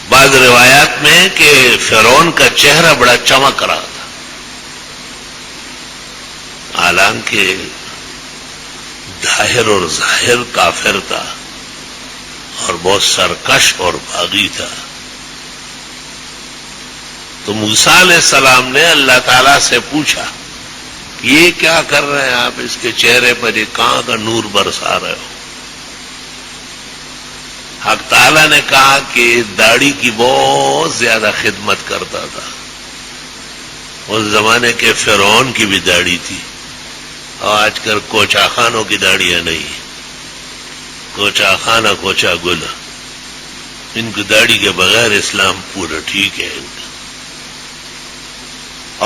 بعض روایات میں کہ فرعون کا چہرہ بڑا چمک رہا تھا، حالانکہ ظاہر اور ظاہر کافر تھا اور بہت سرکش اور باغی تھا. تو موسیٰ علیہ السلام نے اللہ تعالیٰ سے پوچھا کہ یہ کیا کر رہے ہیں آپ، اس کے چہرے پر یہ کہاں کا نور برسا رہے ہو؟ حق تعالیٰ نے کہا کہ داڑھی کی بہت زیادہ خدمت کرتا تھا. اس زمانے کے فرعون کی بھی داڑھی تھی، اور آج کل کوچا خانوں کی داڑیاں نہیں، کوچا خانہ کوچا گل، ان کی داڑھی کے بغیر اسلام پورا ٹھیک ہے ان کا.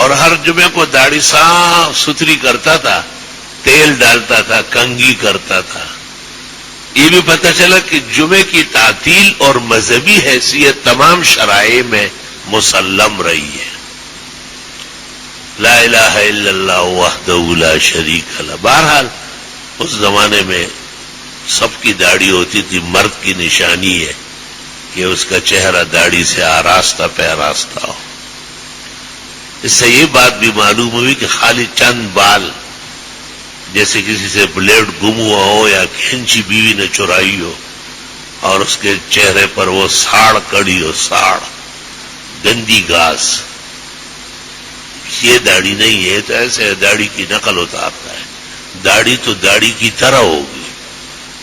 اور ہر جمعے کو داڑھی صاف ستھری کرتا تھا، تیل ڈالتا تھا، کنگھی کرتا تھا. یہ بھی پتہ چلا کہ جمعے کی تعطیل اور مذہبی حیثیت تمام شرائع میں مسلم رہی ہے. لا الہ الا اللہ وحدہ لا شریک لہ. بہرحال اس زمانے میں سب کی داڑھی ہوتی تھی، مرد کی نشانی ہے کہ اس کا چہرہ داڑھی سے آراستہ پیراستہ ہو. اس سے یہ بات بھی معلوم ہوئی کہ خالی چند بال، جیسے کسی سے بلیڈ گم ہوا ہو یا کھینچی بیوی نے چرائی ہو اور اس کے چہرے پر وہ ساڑ کڑی ہو، ساڑ گندی گھاس، یہ داڑھی نہیں ہے. تو ایسے داڑھی کی نقل اتارتا ہے. داڑھی تو داڑھی کی طرح ہوگی.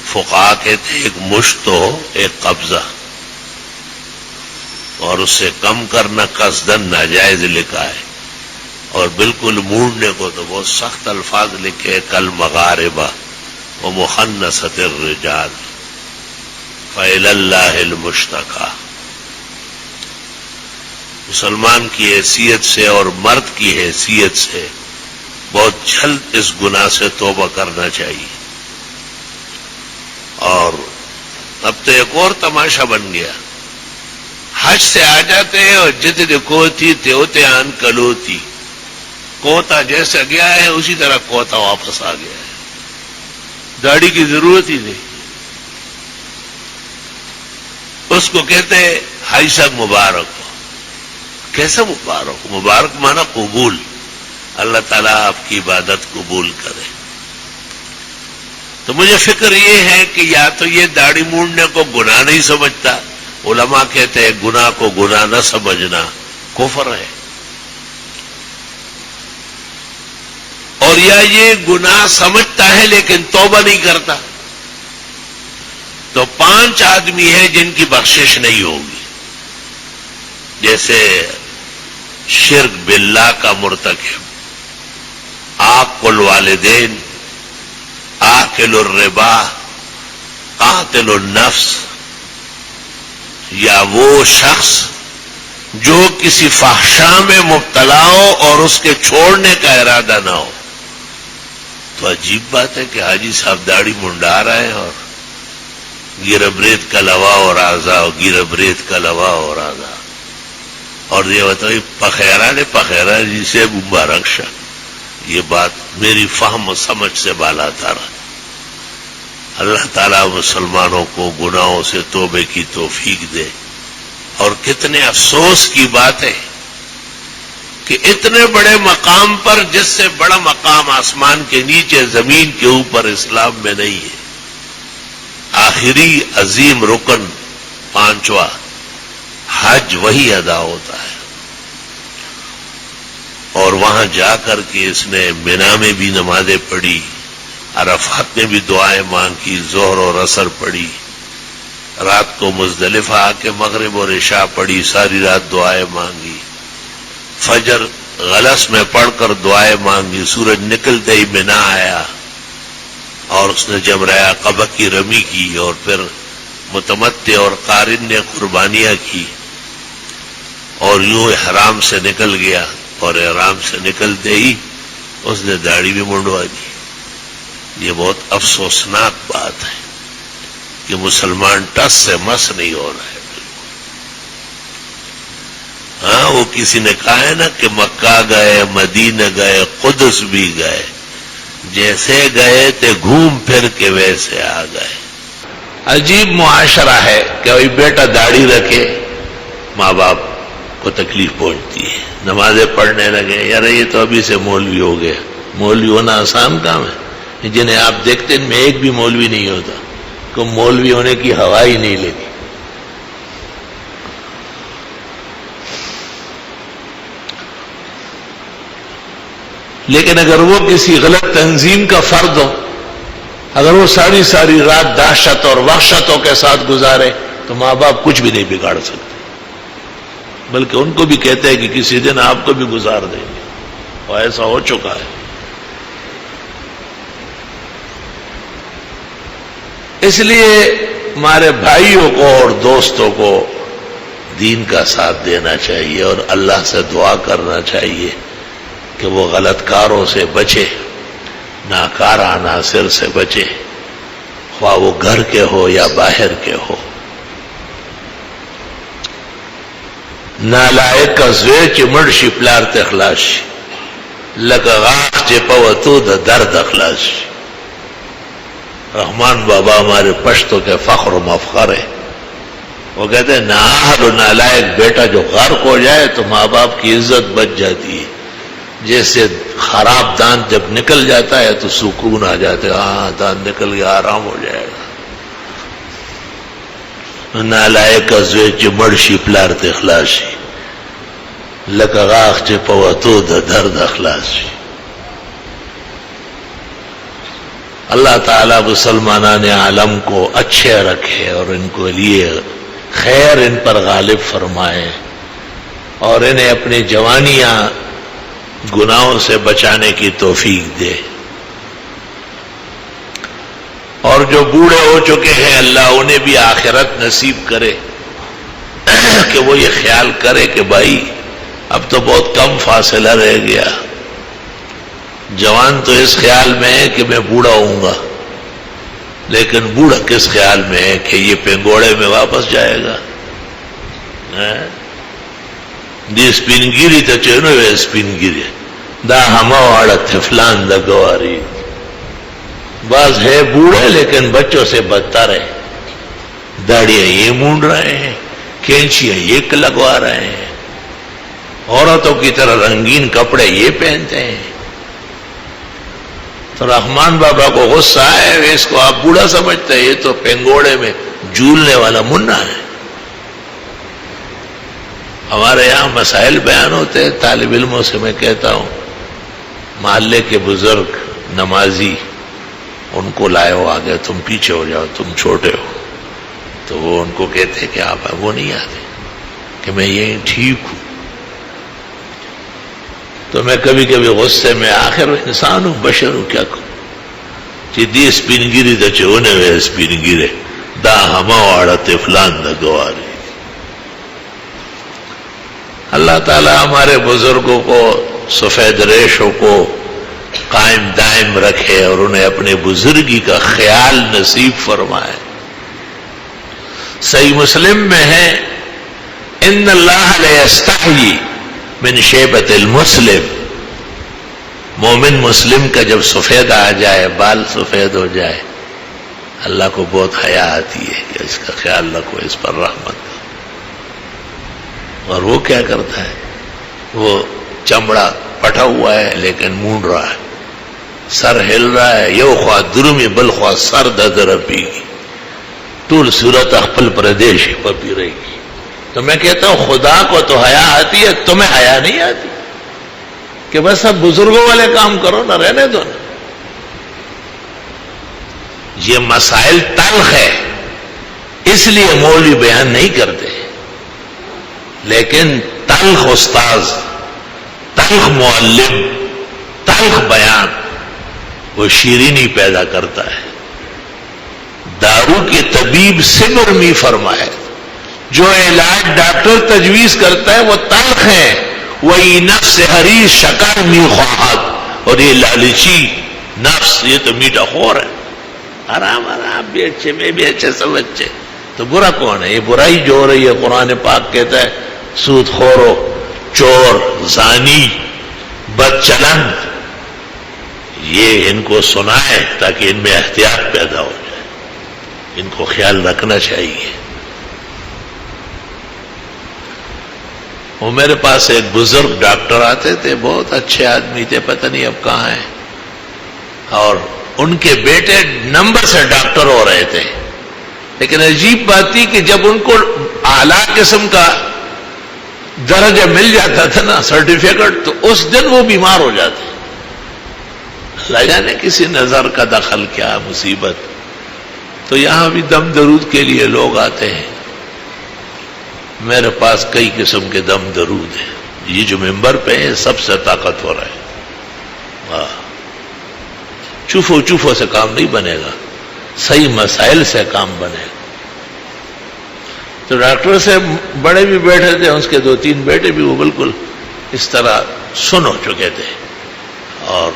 فقہا کہتے ایک مشت ہو، ایک قبضہ، اور اس سے کم کرنا قصدن ناجائز لکھا ہے، اور بالکل موڑنے کو تو بہت سخت الفاظ لکھے، کل مغاربہ و مخنثۃ الرجال فإلی اللہ المشتکیٰ. مسلمان کی حیثیت سے اور مرد کی حیثیت سے بہت جلد اس گناہ سے توبہ کرنا چاہیے. اور اب تو ایک اور تماشا بن گیا، حج سے آ جاتے ہیں اور جتنے کوتی تیوتے آن کلوتی، کوتا جیسا گیا ہے اسی طرح کوتا واپس آ گیا ہے، داڑھی کی ضرورت ہی نہیں. اس کو کہتے ہیں حج صاحب مبارک ہو. کیسا مبارک ہو؟ مبارک مانا قبول، اللہ تعالیٰ آپ کی عبادت قبول کرے. تو مجھے فکر یہ ہے کہ یا تو یہ داڑھی موڑنے کو گناہ نہیں سمجھتا، علماء کہتے ہیں گناہ کو گناہ نہ سمجھنا کفر ہے، اور یا یہ گناہ سمجھتا ہے لیکن توبہ نہیں کرتا. تو 5 آدمی ہیں جن کی بخشش نہیں ہوگی، جیسے شرک باللہ کا مرتکب، عاق الوالدین، آکل الربا، قاتل النفس، یا وہ شخص جو کسی فحشاء میں مبتلا ہو اور اس کے چھوڑنے کا ارادہ نہ ہو. تو عجیب بات ہے کہ حاجی صاحب داڑھی منڈا رہے ہیں اور گیربریت کا لوا اور آزا، گیربریت کا لوا اور آزا، اور یہ بتائی پخیرا نے پخیرا جی سے مبارک شاہ. یہ بات میری فہم و سمجھ سے بالا تر. اللہ تعالیٰ مسلمانوں کو گناہوں سے توبے کی توفیق دے. اور کتنے افسوس کی بات ہے کہ اتنے بڑے مقام پر، جس سے بڑا مقام آسمان کے نیچے زمین کے اوپر اسلام میں نہیں ہے، آخری عظیم رکن 5واں حج وہی ادا ہوتا ہے. اور وہاں جا کر کے اس نے مینا میں بھی نمازیں پڑھی، عرفات میں بھی دعائیں مانگی، ظہر اور عصر پڑھی، رات کو مزدلفہ آ کے مغرب اور عشاء پڑھی، ساری رات دعائیں مانگی، فجر غلس میں پڑھ کر دعائیں مانگی، سورج نکلتے ہی مینا آیا اور اس نے جمرہ عقبہ کی رمی کی، اور پھر متمتع اور قارن نے قربانیاں کی، اور یوں احرام سے نکل گیا، اور احرام سے نکلتے ہی اس نے داڑھی بھی منڈوا دی. یہ بہت افسوسناک بات ہے کہ مسلمان ٹس سے مس نہیں ہو رہا ہے. ہاں، وہ کسی نے کہا ہے نا کہ مکہ گئے، مدینہ گئے، قدس بھی گئے، جیسے گئے تھے گھوم پھر کے ویسے آ گئے. عجیب معاشرہ ہے کہ بھائی بیٹا داڑھی رکھے، ماں باپ کو تکلیف پہنچتی ہے. نمازیں پڑھنے لگے، یار یہ تو ابھی سے مولوی ہو گیا. مولوی ہونا آسان کام ہے؟ جنہیں آپ دیکھتے ان میں ایک بھی مولوی نہیں ہوتا، کو مولوی ہونے کی ہوا ہی نہیں لیتی. لیکن اگر وہ کسی غلط تنظیم کا فرد ہو، اگر وہ ساری ساری رات دہشت اور وحشتوں کے ساتھ گزارے، تو ماں باپ کچھ بھی نہیں بگاڑ سکتے، بلکہ ان کو بھی کہتے ہیں کہ کسی دن آپ کو بھی گزار دیں گے، اور ایسا ہو چکا ہے. اس لیے ہمارے بھائیوں کو اور دوستوں کو دین کا ساتھ دینا چاہیے اور اللہ سے دعا کرنا چاہیے کہ وہ غلط کاروں سے بچے، ناکار عناصر سے بچے، خواہ وہ گھر کے ہو یا باہر کے ہو. نالائق زوی چې مړ شي پلار ته خلاص شي، لکه غاښ چې په وتو د درد خلاص شي. رحمان بابا ہمارے پشتوں کے فخر و مفخر ہے. وہ کہتے ہیں نااہل و نالائق بیٹا جو غرق ہو جائے تو ماں باپ کی عزت بچ جاتی ہے. جیسے خراب دانت جب نکل جاتا ہے تو سکون آ جاتا ہے، ہاں دانت نکل گیا، آرام ہو جائے گا. نالائق زوی چې مړ شي پلار ته خلاص شي، لکه غاښ چې په وتو د درد خلاص شي. اللہ تعالیٰ مسلمانان عالم کو اچھے رکھے اور ان کو لیے خیر ان پر غالب فرمائے، اور انہیں اپنی جوانیاں گناہوں سے بچانے کی توفیق دے. اور جو بوڑھے ہو چکے ہیں اللہ انہیں بھی آخرت نصیب کرے کہ وہ یہ خیال کرے کہ بھائی اب تو بہت کم فاصلہ رہ گیا. جوان تو اس خیال میں ہے کہ میں بوڑھا ہوں گا، لیکن بوڑھا کس خیال میں ہے کہ یہ پنگوڑے میں واپس جائے گا. دی سپینگیری تا چینو ہے سپینگیری دا ہما واڑا تفلان دا گواری. بعض ہے بوڑھے لیکن بچوں سے بدتر ہے، داڑیاں یہ مونڈ رہے ہیں، کینچیاں یہ لگوا رہے ہیں، عورتوں کی طرح رنگین کپڑے یہ پہنتے ہیں. تو رحمان بابا کو غصہ ہے، اس کو آپ بوڑھا سمجھتے ہیں، یہ تو پنگوڑے میں جھولنے والا منا ہے. ہمارے یہاں مسائل بیان ہوتے ہیں، طالب علموں سے میں کہتا ہوں محلے کے بزرگ نمازی ان کو لائے ہو آگے، تم پیچھے ہو جاؤ، تم چھوٹے ہو. تو وہ ان کو کہتے ہیں کہ آپ وہ نہیں آتے کہ میں یہیں ٹھیک ہوں. تو میں کبھی کبھی غصے میں آخر انسان ہوں، بشر ہوں، کیا کروں. دی سپینگیری دا چونے ہوئے سپینگیرے دا ہما واڑا تفلان دا گواری. اللہ تعالی ہمارے بزرگوں کو سفید ریشوں کو قائم دائم رکھے اور انہیں اپنے بزرگی کا خیال نصیب فرمائے. صحیح مسلم میں ہے ان اللہ لیستحیی من شیبت المسلم. مومن مسلم کا جب سفید آ جائے، بال سفید ہو جائے، اللہ کو بہت حیا آتی ہے کہ اس کا خیال رکھو، اس پر رحمت. اور وہ کیا کرتا ہے، وہ چمڑا پٹا ہوا ہے لیکن مونڈ رہا ہے، سر ہل رہا ہے، یو خواہ درمی بل خواہ سر در پی گی، طول صورت اخپل پردیش پپی رہے گی. تو میں کہتا ہوں خدا کو تو حیا آتی ہے، تمہیں حیا نہیں آتی کہ بس اب بزرگوں والے کام کرو نا، رہنے دو نا. یہ مسائل تلخ ہے اس لیے مولوی بیان نہیں کرتے، لیکن تلخ استاذ، تلخ معلم، تلخ بیان وہ شیرینی پیدا کرتا ہے. دارو کی طبیب صبر می فرمائے، جو علاج ڈاکٹر تجویز کرتا ہے وہ تلخ ہے. وہی نفس حریص شکر می خواہد، اور یہ لالچی نفس یہ تو میٹھا خور ہے. آرام آرام بھی اچھے، میں بھی اچھے، سب اچھے. تو برا کون ہے؟ یہ برائی جو ہو رہی ہے قرآن پاک کہتا ہے سود خورو، چور، زانی، بد چلن، یہ ان کو سنائے تاکہ ان میں احتیاط پیدا ہو جائے. ان کو خیال رکھنا چاہیے. وہ میرے پاس ایک بزرگ ڈاکٹر آتے تھے، بہت اچھے آدمی تھے، پتہ نہیں اب کہاں ہیں، اور ان کے بیٹے نمبر سے ڈاکٹر ہو رہے تھے، لیکن عجیب بات تھی کہ جب ان کو اعلیٰ قسم کا درجہ مل جاتا تھا نا، سرٹیفکیٹ، تو اس دن وہ بیمار ہو جاتے. اللہ جانے کسی نظر کا دخل کیا مصیبت. تو یہاں بھی دم درود کے لیے لوگ آتے ہیں. میرے پاس کئی قسم کے دم درود ہیں. یہ جو ممبر پہ ہے سب سے طاقتور ہے. چوفو چوفو سے کام نہیں بنے گا، صحیح مسائل سے کام بنے گا. تو ڈاکٹر سے بڑے بھی بیٹھے تھے، اس کے 2-3 بیٹے بھی وہ بالکل اس طرح سن ہو چکے تھے. اور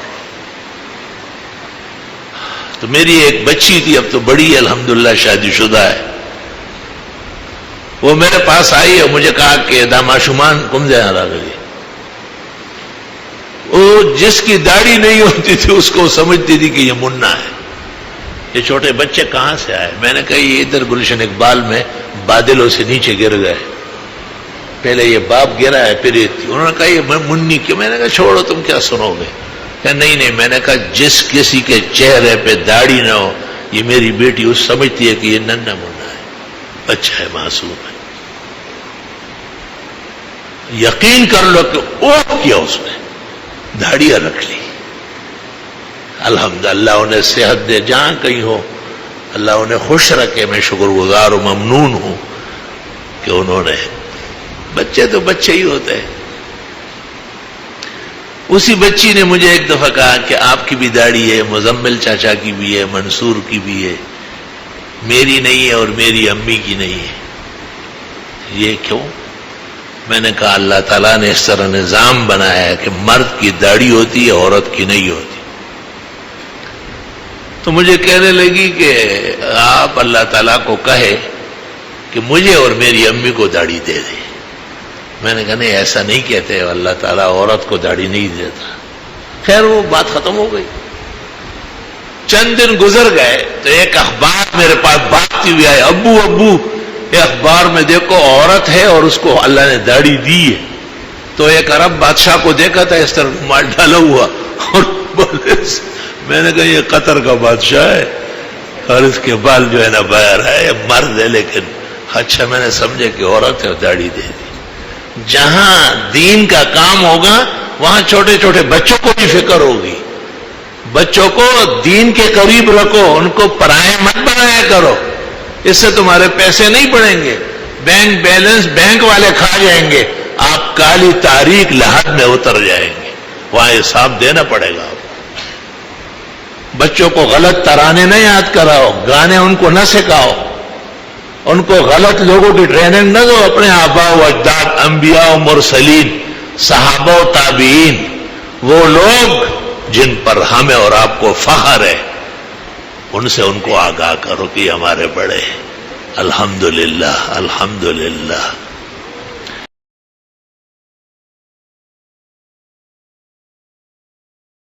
تو میری ایک بچی تھی، اب تو بڑی ہے الحمدللہ، شادی شدہ ہے. وہ میرے پاس آئی اور مجھے کہا کہ داما شمان کم جائے رہا گئی. وہ جس کی داڑھی نہیں ہوتی تھی اس کو سمجھتی تھی کہ یہ منا ہے. یہ چھوٹے بچے کہاں سے آئے؟ میں نے کہا یہ ادھر گلشن اقبال میں بادلوں سے نیچے گر گئے. پہلے یہ باپ گرا ہے پھر انہوں نے کہا یہ منی کیوں؟ میں نے کہا چھوڑو، تم کیا سنو گے؟ کہ نہیں. میں نے کہا جس کسی کے چہرے پہ داڑھی نہ ہو، یہ میری بیٹی اس سمجھتی ہے کہ یہ ننھا منا ہے، اچھا ہے، معصوم ہے. یقین کر لو کہ اوپ کیا اس نے، داڑیاں رکھ لی. الحمدللہ انہیں صحت دے جہاں کہیں ہو، اللہ انہیں خوش رکھے. میں شکر گزار و ممنون ہوں کہ انہوں نے، بچے تو بچے ہی ہوتے ہیں. اسی بچی نے مجھے ایک دفعہ کہا کہ آپ کی بھی داڑھی ہے، مزمل چاچا کی بھی ہے، منصور کی بھی ہے، میری نہیں ہے اور میری امی کی نہیں ہے. یہ کیوں؟ میں نے کہا اللہ تعالیٰ نے اس طرح نظام بنایا ہے کہ مرد کی داڑھی ہوتی ہے، عورت کی نہیں ہوتی. تو مجھے کہنے لگی کہ آپ اللہ تعالیٰ کو کہے کہ مجھے اور میری امی کو داڑھی دے دے. میں نے کہا نہیں، ایسا نہیں کہتے، اللہ تعالیٰ عورت کو داڑھی نہیں دیتا. خیر وہ بات ختم ہو گئی. چند دن گزر گئے تو ایک اخبار میرے پاس بھاگتی ہوئی آئے، ابو اخبار میں دیکھو عورت ہے اور اس کو اللہ نے داڑھی دی ہے. تو ایک عرب بادشاہ کو دیکھا تھا اس طرح مال ڈالا ہوا، اور میں نے کہا یہ قطر کا بادشاہ ہے اور اس کے بال جو ہے نا باہر ہے، مرد ہے. لیکن اچھا میں نے سمجھا کہ عورت ہے اور داڑھی دے دی. جہاں دین کا کام ہوگا وہاں چھوٹے چھوٹے بچوں کو بھی فکر ہوگی. بچوں کو دین کے قریب رکھو، ان کو پرائے مت بنایا کرو. اس سے تمہارے پیسے نہیں بڑھیں گے، بینک بیلنس بینک والے کھا جائیں گے، آپ کالی تاریک لہر میں اتر جائیں گے، وہاں حساب دینا پڑے گا. بچوں کو غلط ترانے نہ یاد کراؤ، گانے ان کو نہ سکھاؤ، ان کو غلط لوگوں کی ٹریننگ نہ دو. اپنے آباء و اجداد، انبیاء و مرسلین، صحابہ و تابعین، وہ لوگ جن پر ہمیں اور آپ کو فخر ہے، ان سے ان کو آگاہ کرو کہ ہمارے بڑے. الحمدللہ الحمدللہ.